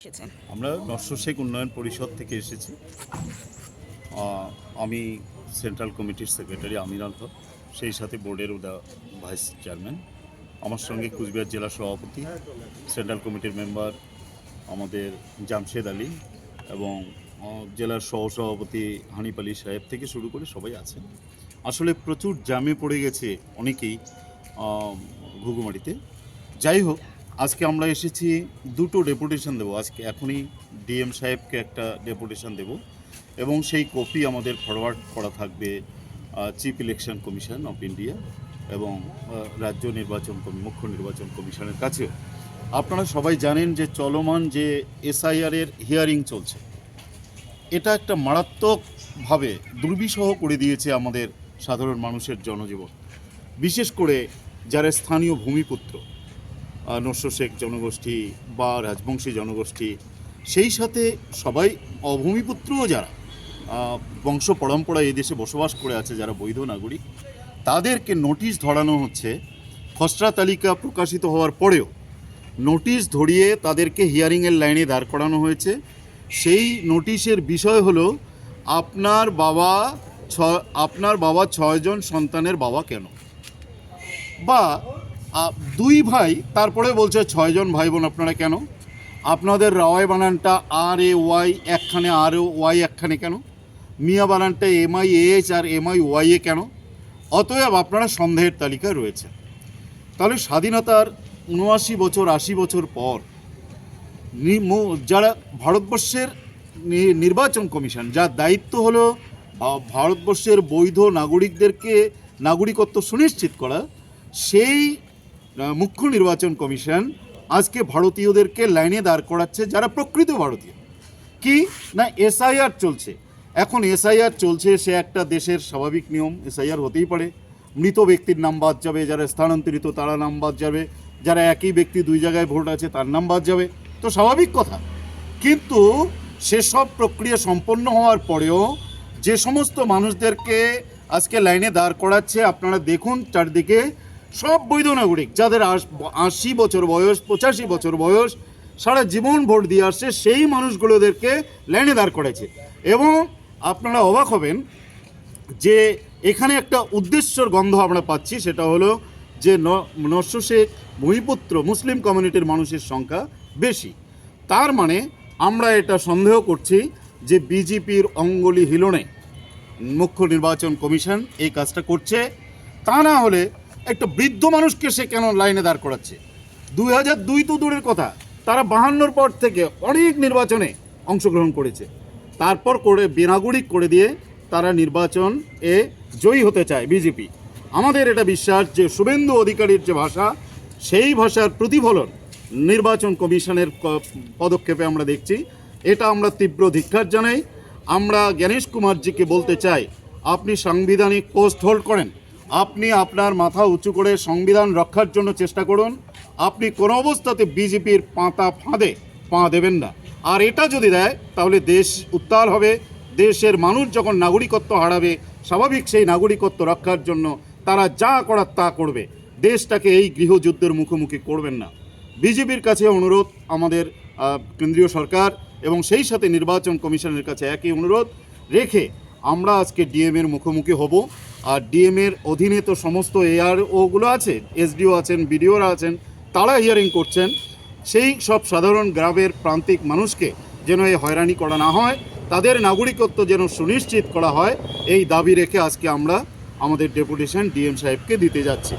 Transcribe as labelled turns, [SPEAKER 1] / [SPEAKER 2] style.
[SPEAKER 1] এসেছেন?
[SPEAKER 2] আমরা নস্য শেখ উন্নয়ন পরিষদ থেকে এসেছি। আমি সেন্ট্রাল কমিটির সেক্রেটারি আমিনুল হক, সেই সাথে বোর্ডের ভাইস চেয়ারম্যান। আমার সঙ্গে কুচবিহার জেলা সভাপতি, সেন্ট্রাল কমিটির মেম্বার আমাদের জামশেদ আলী এবং জেলার সহসভাপতি হানিফ আলী সাহেব থেকে শুরু করে সবাই আছেন। আসলে প্রচুর জ্যামে পড়ে গেছে অনেকেই ঘুঘুমারিতে। যাই হোক, আজকে আমরা এসেছি দুটো ডেপুটেশন দেবো। আজকে এখনই ডিএম সাহেবকে একটা ডেপুটেশন দেব এবং সেই কপি আমাদের ফরওয়ার্ড করা থাকবে chief election commission of India এবং রাজ্য মুখ্য নির্বাচন কমিশনের কাছেও। আপনারা সবাই জানেন যে চলমান যে এসআইআরের হিয়ারিং চলছে, এটা একটা মারাত্মকভাবে দুর্বিষহ করে দিয়েছে আমাদের সাধারণ মানুষের জনজীবন, বিশেষ করে যারা স্থানীয় ভূমিপুত্র, নস্য শেখ জনগোষ্ঠী বা রাজবংশী জনগোষ্ঠী, সেই সাথে সবাই অভূমিপুত্রও যারা বংশ পরম্পরা এই দেশে বসবাস করে আছে, যারা বৈধ নাগরিক, তাদেরকে নোটিশ ধরানো হচ্ছে। খসড়া তালিকা প্রকাশিত হওয়ার পরেও নোটিশ ধরিয়ে তাদেরকে হিয়ারিংয়ের লাইনে দাঁড় করানো হয়েছে। সেই নোটিশের বিষয় হলো আপনার বাবা 6 জন সন্তানের বাবা কেন, বা দুই ভাই তারপরে বলছে 6 জন ভাই বোন আপনারা কেন, আপনাদের রাওয়াই বানানটা RAY একখানে, ROY একখানে কেন, মিয়া বানানটা MIAH আর MIYA কেন, অতএব আপনারা সন্দেহের তালিকায় রয়েছে। তাহলে স্বাধীনতার 79 বছর 80 বছর পর যারা ভারতবর্ষের নির্বাচন কমিশন, যার দায়িত্ব হলো ভারতবর্ষের বৈধ নাগরিকদেরকে নাগরিকত্ব সুনিশ্চিত করা, সেই মুখ্য নির্বাচন কমিশন আজকে ভারতীয়দেরকে লাইনে দাঁড় করাচ্ছে যারা প্রকৃত ভারতীয়। কি না, এসআইআর চলছে। এখন এসআইআর চলছে, সে একটা দেশের স্বাভাবিক নিয়ম, এসআইআর হতেই পারে। মৃত ব্যক্তির নাম বাদ যাবে, যারা স্থানান্তরিত তারা নাম বাদ যাবে, যারা একই ব্যক্তি 2 জায়গায় ভোট আছে তার নাম বাদ যাবে, তো স্বাভাবিক কথা। কিন্তু সেসব প্রক্রিয়া সম্পন্ন হওয়ার পরেও যে সমস্ত মানুষদেরকে আজকে লাইনে দাঁড় করাচ্ছে, আপনারা দেখুন চারদিকে সব বৈধ নাগরিক, যাদের 80 বছর বয়স, 85 বছর বয়স, সারা জীবন ভোট দিয়ে আসছে, সেই মানুষগুলোদেরকে লাইনে দাঁড় করেছে। এবং আপনারা অবাক হবেন যে এখানে একটা উদ্দেশ্যর গন্ধ আমরা পাচ্ছি, সেটা হলো যে নস্য শেখ ভূমিপুত্র মুসলিম কমিউনিটির মানুষের সংখ্যা বেশি। তার মানে আমরা এটা সন্দেহ করছি যে বিজেপির অঙ্গুলি হিলনে মুখ্য নির্বাচন কমিশন এই কাজটা করছে। তা না হলে একটা বৃদ্ধ মানুষকে সে কেন লাইনে দাঁড় করাচ্ছে? 2002 তো দূরের কথা, তারা 52 পর থেকে অনেক নির্বাচনে অংশগ্রহণ করেছে, তারপর করে বেনাগরিক করে দিয়ে তারা নির্বাচন জয়ী হতে চায় বিজেপি। আমাদের এটা বিশ্বাস যে শুভেন্দু অধিকারীর যে ভাষা, সেই ভাষার প্রতিফলন নির্বাচন কমিশনের পদক্ষেপে আমরা দেখছি। এটা আমরা তীব্র ধিক্কার জানাই। আমরা জ্ঞানেশ কুমারজিকে বলতে চাই, আপনি সাংবিধানিক পোস্ট হোল্ড করেন, আপনি আপনার মাথা উঁচু করে সংবিধান রক্ষার জন্য চেষ্টা করুন। আপনি কোনো অবস্থাতে বিজেপির ফাঁদে পা দেবেন না। আর এটা যদি দেয় তাহলে দেশ উত্তাল হবে। দেশের মানুষ যখন নাগরিকত্ব হারাবে, স্বাভাবিক সেই নাগরিকত্ব রক্ষার জন্য তারা যা করার তা করবে। দেশটাকে এই গৃহযুদ্ধের মুখোমুখি করবেন না। বিজেপির কাছে অনুরোধ, আমাদের কেন্দ্রীয় সরকার এবং সেই সাথে নির্বাচন কমিশনের কাছে একই অনুরোধ রেখে আমরা আজকে ডিএমের মুখোমুখি হব। আর ডিএমের অধীনে তো সমস্ত AROগুলো আছে, SDO আছেন, BDOরা আছেন, তারা হিয়ারিং করছেন। সেই সব সাধারণ গ্রামের প্রান্তিক মানুষকে যেন এই হয়রানি করা না হয়, তাদের নাগরিকত্ব যেন সুনিশ্চিত করা হয়, এই দাবি রেখে আজকে আমরা আমাদের ডেপুটেশন ডিএম সাহেবকে দিতে যাচ্ছি।